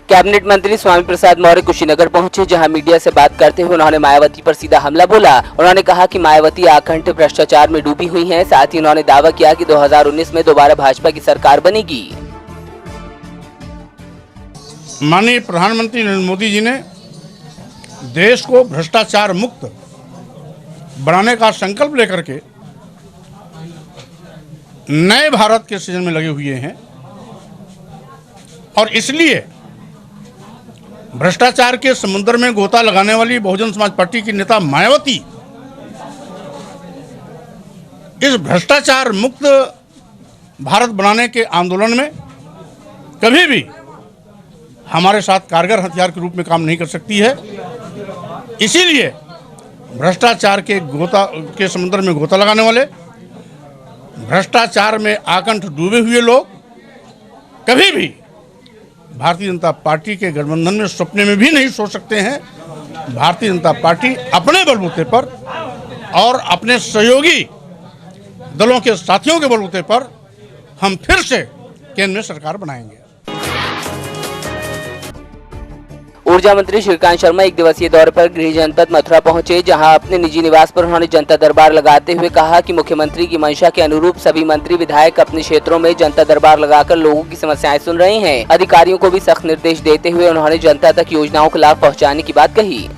Cabinet मंत्री स्वामी प्रसाद मौर्य कुशीनगर पहुंचे, जहां मीडिया से बात करते हुए उन्होंने मायावती पर सीधा हमला बोला। उन्होंने कहा कि मायावती आकंठ भ्रष्टाचार में डूबी हुई हैं। साथ ही उन्होंने दावा किया कि 2019 में दोबारा भाजपा की सरकार बनेगी। माननीय प्रधानमंत्री नरेंद्र मोदी जी ने देश को भ्रष्टाचार मुक्त बनाने का संकल्प लेकर के नए भारत के सृजन में लगे हुए हैं और इसलिए भ्रष्टाचार के समुद्र में गोता लगाने वाली बहुजन समाज पार्टी की नेता मायावती इस भ्रष्टाचार मुक्त भारत बनाने के आंदोलन में कभी भी हमारे साथ कारगर हथियार के रूप में काम नहीं कर सकती है। इसीलिए भ्रष्टाचार के समुद्र में गोता लगाने वाले, भ्रष्टाचार में आकंठ डूबे हुए लोग कभी भी भारतीय जनता पार्टी के गठबंधन में सपने में भी नहीं सोच सकते हैं। भारतीय जनता पार्टी अपने बलबूते पर और अपने सहयोगी दलों के साथियों के बलबूते पर हम फिर से केंद्र में सरकार बनाएंगे। ऊर्जा मंत्री श्रीकांत शर्मा एक दिवसीय दौरे पर गृह जनपद मथुरा पहुंचे, जहां अपने निजी निवास पर उन्होंने जनता दरबार लगाते हुए कहा कि मुख्यमंत्री की मंशा के अनुरूप सभी मंत्री विधायक अपने क्षेत्रों में जनता दरबार लगाकर लोगों की समस्याएं सुन रहे हैं। अधिकारियों को भी सख्त निर्देश देते हुए उन्होंने जनता तक योजनाओं का लाभ पहुँचाने की बात कही।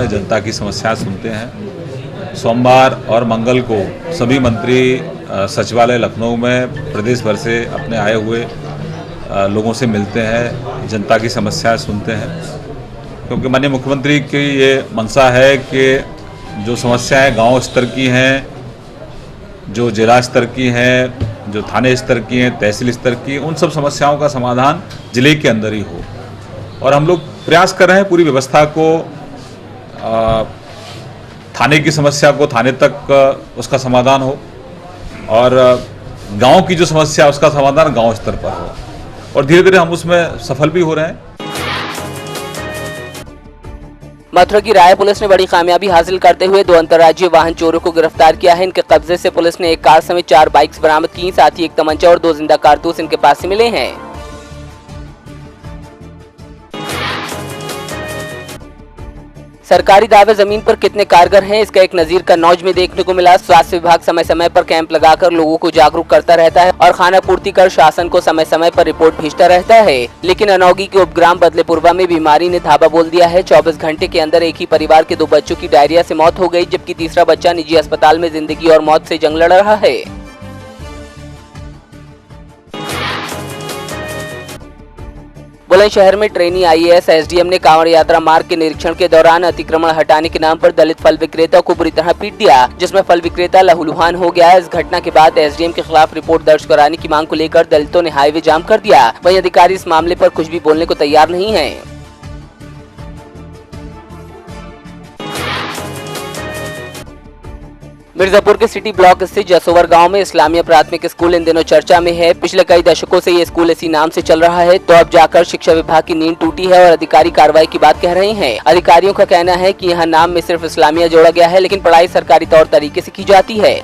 जनता की समस्याएं सुनते हैं। सोमवार और मंगल को सभी मंत्री सचिवालय लखनऊ में प्रदेश भर से अपने आए हुए लोगों से मिलते हैं, जनता की समस्याएं सुनते हैं, क्योंकि माननीय मुख्यमंत्री की ये मंशा है कि जो समस्याएं गांव स्तर की हैं, जो जिला स्तर की हैं, जो थाने स्तर की हैं, तहसील स्तर की, उन सब समस्याओं का समाधान जिले के अंदर ही हो। और हम लोग प्रयास कर रहे हैं पूरी व्यवस्था को, थाने की समस्या को थाने तक उसका समाधान हो और गांव की जो समस्या है उसका समाधान गांव स्तर पर हो, और धीरे धीरे हम उसमें सफल भी हो रहे हैं। मथुरा की राय पुलिस ने बड़ी कामयाबी हासिल करते हुए 2 अंतर्राज्यीय वाहन चोरों को गिरफ्तार किया है। इनके कब्जे से पुलिस ने एक कार समेत 4 बाइक्स बरामद की, साथ ही एक तमंचा और 2 जिंदा कारतूस इनके पास से मिले हैं। सरकारी दावे जमीन पर कितने कारगर हैं, इसका एक नजीर कन्नौज में देखने को मिला। स्वास्थ्य विभाग समय समय पर कैंप लगाकर लोगों को जागरूक करता रहता है और खाना पूर्ति कर शासन को समय समय पर रिपोर्ट भेजता रहता है, लेकिन अनौगी के उपग्राम बदलेपुरवा में बीमारी ने धावा बोल दिया है। 24 घंटे के अंदर एक ही परिवार के 2 बच्चों की डायरिया से मौत हो गई, जबकि तीसरा बच्चा निजी अस्पताल में जिंदगी और मौत से जंग लड़ रहा है। बुलंदशहर में ट्रेनी IAS SDM ने कांवड़ यात्रा मार्ग के निरीक्षण के दौरान अतिक्रमण हटाने के नाम पर दलित फल विक्रेता को बुरी तरह पीट दिया, जिसमें फल विक्रेता लहूलुहान हो गया। इस घटना के बाद SDM के खिलाफ रिपोर्ट दर्ज कराने की मांग को लेकर दलितों ने हाईवे जाम कर दिया। वहीं अधिकारी इस मामले पर कुछ भी बोलने को तैयार नहीं है। मिर्जापुर के सिटी ब्लॉक स्थित जसोवर गांव में इस्लामिया प्राथमिक स्कूल इन दिनों चर्चा में है। पिछले कई दशकों से ये स्कूल इसी नाम से चल रहा है, तो अब जाकर शिक्षा विभाग की नींद टूटी है और अधिकारी कार्रवाई की बात कह रहे हैं। अधिकारियों का कहना है कि यहाँ नाम में सिर्फ इस्लामिया जोड़ा गया है, लेकिन पढ़ाई सरकारी तौर तरीके से की जाती है।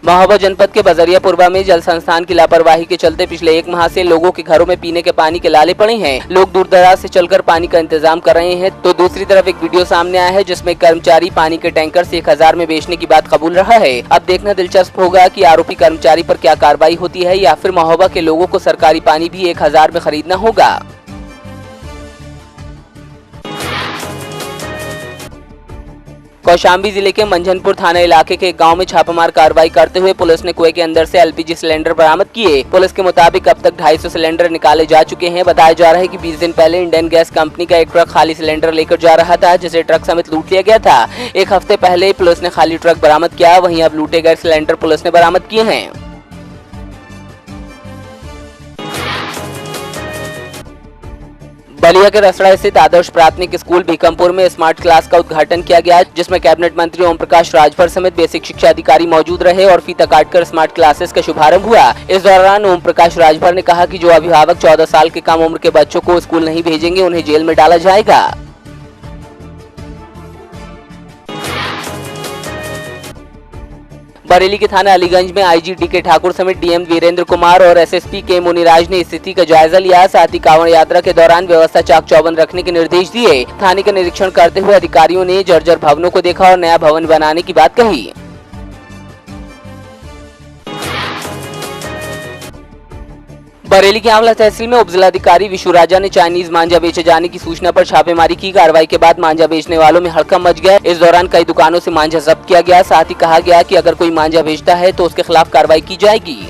महोबा जनपद के बजरियापुरवा में जल संस्थान की लापरवाही के चलते पिछले 1 माह से लोगों के घरों में पीने के पानी के लाले पड़े हैं। लोग दूर दराज से चलकर पानी का इंतजाम कर रहे हैं, तो दूसरी तरफ एक वीडियो सामने आया है जिसमें कर्मचारी पानी के टैंकर से 1000 में बेचने की बात कबूल रहा है। अब देखना दिलचस्प होगा कि आरोपी कर्मचारी पर क्या कार्रवाई होती है, या फिर महोबा के लोगों को सरकारी पानी भी 1000 में खरीदना होगा। कौशाम्बी जिले के मंझनपुर थाना इलाके के गांव में छापामार कार्रवाई करते हुए पुलिस ने कुएं के अंदर से LPG सिलेंडर बरामद किए। पुलिस के मुताबिक अब तक 250 सिलेंडर निकाले जा चुके हैं। बताया जा रहा है कि 20 दिन पहले इंडियन गैस कंपनी का एक ट्रक खाली सिलेंडर लेकर जा रहा था, जिसे ट्रक समेत लूट लिया गया था। 1 हफ्ते पहले पुलिस ने खाली ट्रक बरामद किया, वहीं अब लूटे गए सिलेंडर पुलिस ने बरामद किए हैं। बलिया के रसड़ा स्थित आदर्श प्राथमिक स्कूल भीकमपुर में स्मार्ट क्लास का उद्घाटन किया गया, जिसमें कैबिनेट मंत्री ओम प्रकाश राजभर समेत बेसिक शिक्षा अधिकारी मौजूद रहे और फीता काटकर स्मार्ट क्लासेस का शुभारंभ हुआ। इस दौरान ओम प्रकाश राजभर ने कहा कि जो अभिभावक 14 साल के कम उम्र के बच्चों को स्कूल नहीं भेजेंगे, उन्हें जेल में डाला जाएगा। बरेली के थाना अलीगंज में आईजी डी.के. ठाकुर समेत डीएम वीरेंद्र कुमार और एसएसपी के मुनिराज ने स्थिति का जायजा लिया। साथ ही कांवड़ यात्रा के दौरान व्यवस्था चाक चौबंद रखने के निर्देश दिए। थाने का निरीक्षण करते हुए अधिकारियों ने जर्जर भवनों को देखा और नया भवन बनाने की बात कही। बरेली की आंवला तहसील में उप जिलाधिकारी विशु राजा ने चाइनीज मांझा बेचे जाने की सूचना पर छापेमारी की। कार्रवाई के बाद मांझा बेचने वालों में हड़कंप मच गया। इस दौरान कई दुकानों से मांझा जब्त किया गया। साथ ही कहा गया कि अगर कोई मांझा बेचता है तो उसके खिलाफ कार्रवाई की जाएगी।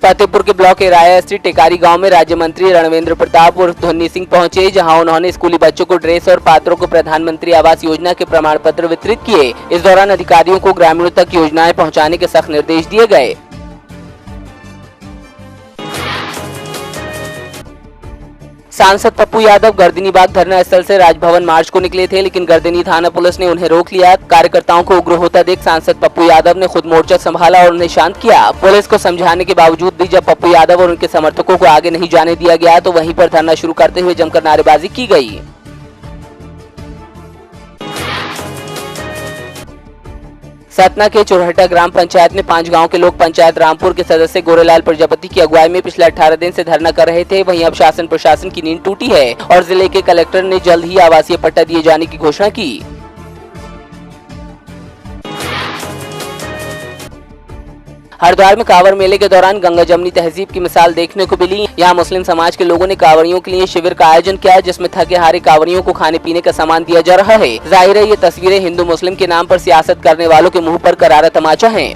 फतेहपुर के ब्लॉक एराया स्थित टेकारी गांव में राज्य मंत्री रणवेंद्र प्रताप उर्फ धोनी सिंह पहुंचे, जहां उन्होंने स्कूली बच्चों को ड्रेस और पात्रों को प्रधानमंत्री आवास योजना के प्रमाण पत्र वितरित किए। इस दौरान अधिकारियों को ग्रामीणों तक योजनाएं पहुंचाने के सख्त निर्देश दिए गए। सांसद पप्पू यादव गर्दनीबाग धरना स्थल से राजभवन मार्च को निकले थे, लेकिन गर्दनी थाना पुलिस ने उन्हें रोक लिया। कार्यकर्ताओं को उग्र होता देख सांसद पप्पू यादव ने खुद मोर्चा संभाला और उन्हें शांत किया। पुलिस को समझाने के बावजूद भी जब पप्पू यादव और उनके समर्थकों को आगे नहीं जाने दिया गया तो वहीं पर धरना शुरू करते हुए जमकर नारेबाजी की गई। सतना के चोरहटा ग्राम पंचायत में 5 गांव के लोग पंचायत रामपुर के सदस्य गोरेलाल प्रजापति की अगुवाई में पिछले 18 दिन से धरना कर रहे थे। वहीं अब शासन प्रशासन की नींद टूटी है और जिले के कलेक्टर ने जल्द ही आवासीय पट्टा दिए जाने की घोषणा की। हरिद्वार में कांवड़ मेले के दौरान गंगा जमनी तहजीब की मिसाल देखने को मिली। यहाँ मुस्लिम समाज के लोगों ने कांवड़ियों के लिए शिविर का आयोजन किया, जिसमें थके हारे कांवड़ियों को खाने पीने का सामान दिया जा रहा है। जाहिर है ये तस्वीरें हिंदू मुस्लिम के नाम पर सियासत करने वालों के मुंह पर करारा तमाचा है।